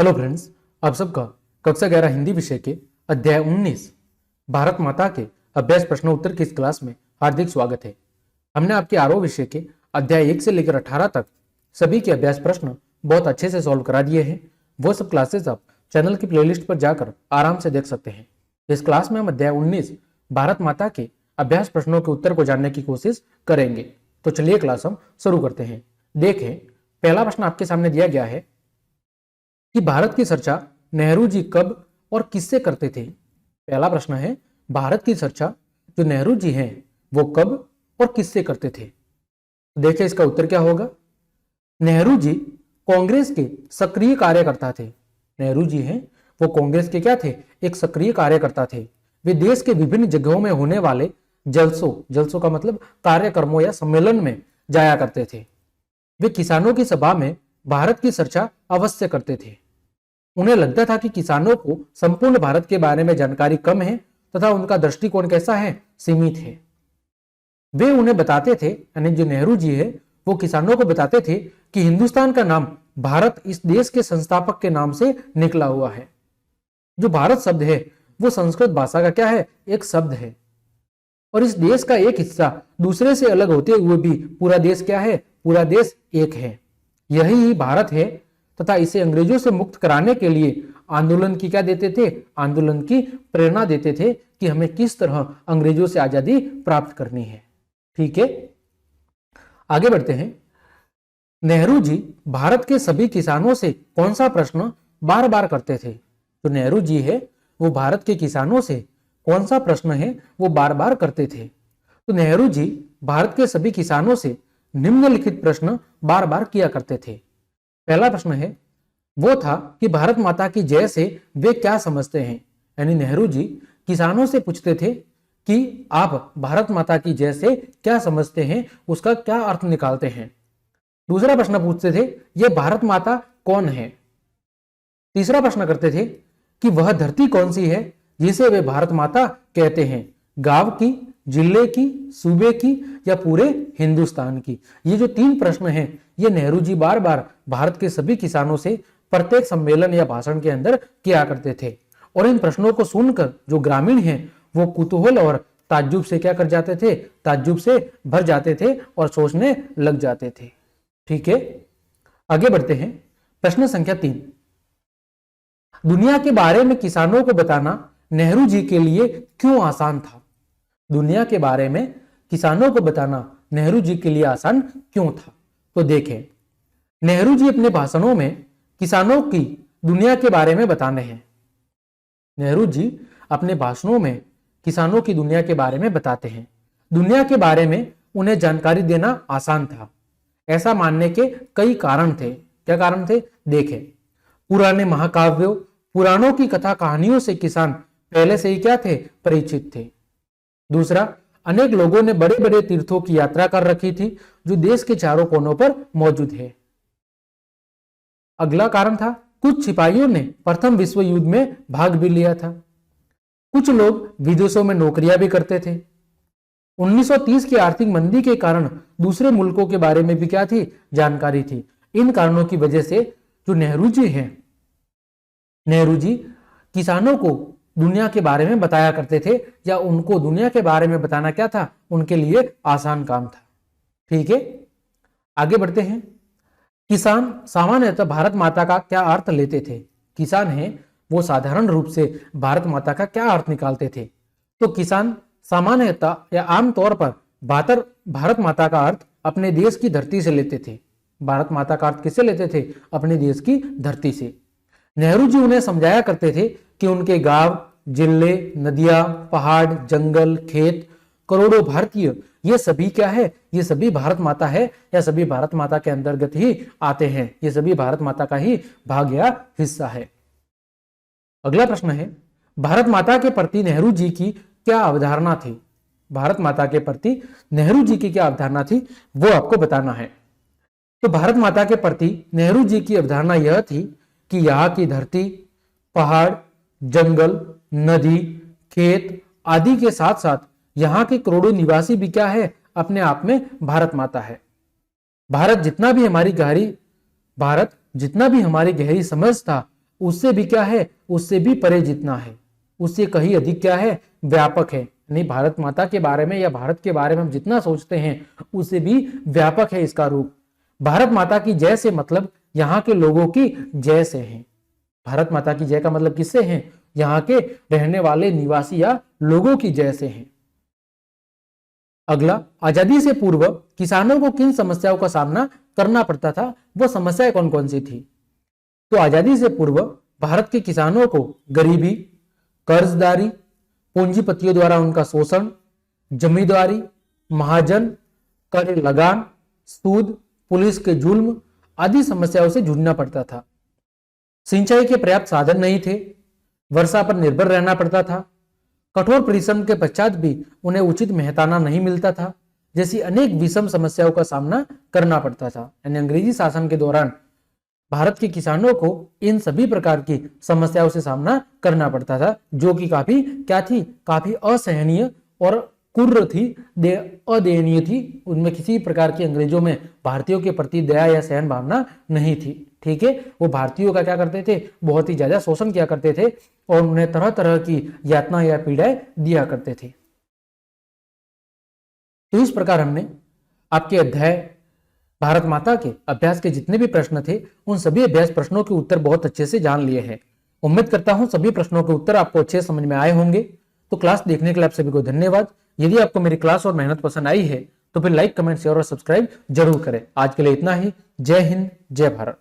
Hello friends, आप सबका कक्षा 11 हिंदी विषय के अध्याय 19 भारत माता के अभ्यास प्रश्नोत्तर की इस क्लास में हार्दिक स्वागत है। हमने आपके आरओ विषय के अध्याय 1 से लेकर 18 तक सभी के अभ्यास प्रश्न बहुत अच्छे से सॉल्व करा दिए हैं। वो सब क्लासेस आप चैनल की प्लेलिस्ट पर जाकर आराम से देख सकते हैं। इस क्लास में हम अध्याय 19 भारत माता के अभ्यास प्रश्नों के उत्तर को जानने की कोशिश करेंगे। तो चलिए क्लास हम शुरू करते हैं। देखें, पहला प्रश्न आपके सामने दिया गया है कि भारत की चर्चा नेहरू जी कब और किससे करते थे। पहला प्रश्न है, भारत की चर्चा जो नेहरू जी हैं वो कब और किससे करते थे। देखिए इसका उत्तर क्या होगा। नेहरू जी कांग्रेस के सक्रिय कार्यकर्ता थे। नेहरू जी हैं वो कांग्रेस के क्या थे, एक सक्रिय कार्यकर्ता थे। वे देश के विभिन्न जगहों में होने वाले जलसों का मतलब कार्यक्रमों या सम्मेलन में जाया करते थे। वे किसानों की सभा में भारत की चर्चा अवश्य करते थे। उन्हें लगता था कि किसानों को संपूर्ण भारत के बारे में जानकारी कम है तथा उनका दृष्टिकोण कैसा है, सीमित है। वे उन्हें बताते थे, यानी जो नेहरू जी है वो किसानों को बताते थे कि हिंदुस्तान का नाम भारत इस देश के संस्थापक के नाम से निकला हुआ है। जो भारत शब्द है वो संस्कृत भाषा का क्या है, एक शब्द है। और इस देश का एक हिस्सा दूसरे से अलग होते हुए भी पूरा देश क्या है, पूरा देश एक है। यही भारत है तथा इसे अंग्रेजों से मुक्त कराने के लिए आंदोलन की क्या देते थे, आंदोलन की प्रेरणा देते थे कि हमें किस तरह अंग्रेजों से आजादी प्राप्त करनी है। ठीक है, आगे बढ़ते हैं। नेहरू जी भारत के सभी किसानों से कौन सा प्रश्न बार बार करते थे। तो नेहरू जी है वो भारत के किसानों से कौन सा प्रश्न है वो बार बार करते थे। तो नेहरू जी भारत के सभी किसानों से निम्नलिखित प्रश्न बार बार किया करते थे। पहला प्रश्न है वो था कि भारत माता की जय से वे क्या समझते हैं। यानी नेहरू जी किसानों से पूछते थे कि आप भारत माता की जय से क्या समझते हैं, उसका क्या अर्थ निकालते हैं। दूसरा प्रश्न पूछते थे ये भारत माता कौन है। तीसरा प्रश्न करते थे कि वह धरती कौन सी है जिसे वे भारत माता कहते हैं, गांव की, जिले की, सूबे की या पूरे हिंदुस्तान की। ये जो 3 प्रश्न हैं ये नेहरू जी बार बार भारत के सभी किसानों से प्रत्येक सम्मेलन या भाषण के अंदर किया करते थे। और इन प्रश्नों को सुनकर जो ग्रामीण हैं वो कुतूहल और ताज्जुब से क्या कर जाते थे, ताज्जुब से भर जाते थे और सोचने लग जाते थे। ठीक है, आगे बढ़ते हैं। प्रश्न संख्या 3, दुनिया के बारे में किसानों को बताना नेहरू जी के लिए क्यों आसान था। दुनिया के बारे में किसानों को बताना नेहरू जी के लिए आसान क्यों था। तो देखें, नेहरू जी अपने भाषणों में किसानों की दुनिया के बारे में बताने हैं। नेहरू जी अपने भाषणों में किसानों की दुनिया के बारे में बताते हैं। दुनिया के बारे में उन्हें जानकारी देना आसान था। ऐसा मानने के कई कारण थे। क्या कारण थे, देखें। पुराने महाकाव्यों, पुराणों की कथा कहानियों से किसान पहले से ही क्या थे, परिचित थे। दूसरा, अनेक लोगों ने बड़े बड़े तीर्थों की यात्रा कर रखी थी जो देश के चारों कोनों पर मौजूद है। अगला कारण था, कुछ सिपाहियों ने प्रथम विश्व युद्ध में भाग भी लिया था। कुछ लोग विदेशों में नौकरियां भी करते थे। 1930 की आर्थिक मंदी के कारण दूसरे मुल्कों के बारे में भी क्या थी, जानकारी थी। इन कारणों की वजह से जो नेहरू जी हैं, नेहरू जी किसानों को दुनिया के बारे में बताया करते थे, या उनको दुनिया के बारे में बताना क्या था, उनके लिए आसान काम था। ठीक है, आगे बढ़ते हैं। किसान सामान्यतः भारत माता का क्या अर्थ लेते थे। किसान हैं वो साधारण रूप से भारत माता का क्या अर्थ निकालते थे। तो किसान सामान्यतः या आमतौर पर भारत माता का अर्थ अपने देश की धरती से लेते थे। भारत माता का अर्थ किससे लेते थे, अपने देश की धरती से। नेहरू जी उन्हें समझाया करते थे कि उनके गांव, जिले, नदियां, पहाड़, जंगल, खेत, करोड़ों भारतीय, ये सभी क्या है, ये सभी भारत माता है या सभी भारत माता के अंतर्गत ही आते हैं। ये सभी भारत माता का ही भाग या हिस्सा है। अगला प्रश्न है, भारत माता के प्रति नेहरू जी की क्या अवधारणा थी। भारत माता के प्रति नेहरू जी की क्या अवधारणा थी वो आपको बताना है। तो भारत माता के प्रति नेहरू जी की अवधारणा यह थी कि यहाँ की धरती, पहाड़, जंगल, नदी, खेत आदि के साथ साथ यहाँ के करोड़ों निवासी भी क्या है, अपने आप में भारत माता है। भारत जितना भी हमारी गहरी समझ था, उससे भी क्या है, उससे भी परे जितना है, उससे कहीं अधिक क्या है, व्यापक है। नहीं, भारत माता के बारे में या भारत के बारे में हम जितना सोचते हैं उससे भी व्यापक है इसका रूप। भारत माता की जय से मतलब यहाँ के लोगों की जय से है। भारत माता की जय का मतलब किससे है, यहाँ के रहने वाले निवासी या लोगों की जय से है। अगला, आजादी से पूर्व किसानों को किन समस्याओं का सामना करना पड़ता था, वो समस्याएं कौन कौन सी थी। तो आजादी से पूर्व भारत के किसानों को गरीबी, कर्जदारी, पूंजीपतियों द्वारा उनका शोषण, जमींदारी, महाजन, कर लगान, सूद, पुलिस के जुल्म आदि समस्याओं से जूझना पड़ता था। सिंचाई के पर्याप्त साधन नहीं थे, वर्षा पर निर्भर रहना पड़ता था, कठोर परिश्रम के पश्चात भी उन्हें उचित मेहताना नहीं मिलता था, जैसी अनेक विषम समस्याओं का सामना करना पड़ता था। यानी अंग्रेजी शासन के दौरान भारत के किसानों को इन सभी प्रकार की समस्याओं से सामना करना पड़ता था, जो कि काफी क्या थी, काफी असहनीय और क्रूर थी, अदयनीय थी। उनमें किसी प्रकार की अंग्रेजों में भारतीयों के प्रति दया या सहन भावना नहीं थी। ठीक है, वो भारतीयों का क्या करते थे, बहुत ही ज्यादा शोषण किया करते थे और उन्हें तरह तरह की यातना या पीड़ाएं दिया करते थे। तो इस प्रकार हमने आपके अध्याय भारत माता के अभ्यास के जितने भी प्रश्न थे उन सभी अभ्यास प्रश्नों के उत्तर बहुत अच्छे से जान लिए हैं। उम्मीद करता हूं सभी प्रश्नों के उत्तर आपको अच्छे समझ में आए होंगे। तो क्लास देखने के लिए आप सभी को धन्यवाद। यदि आपको मेरी क्लास और मेहनत पसंद आई है तो फिर लाइक, कमेंट, शेयर और सब्सक्राइब जरूर करें। आज के लिए इतना ही। जय हिंद, जय भारत।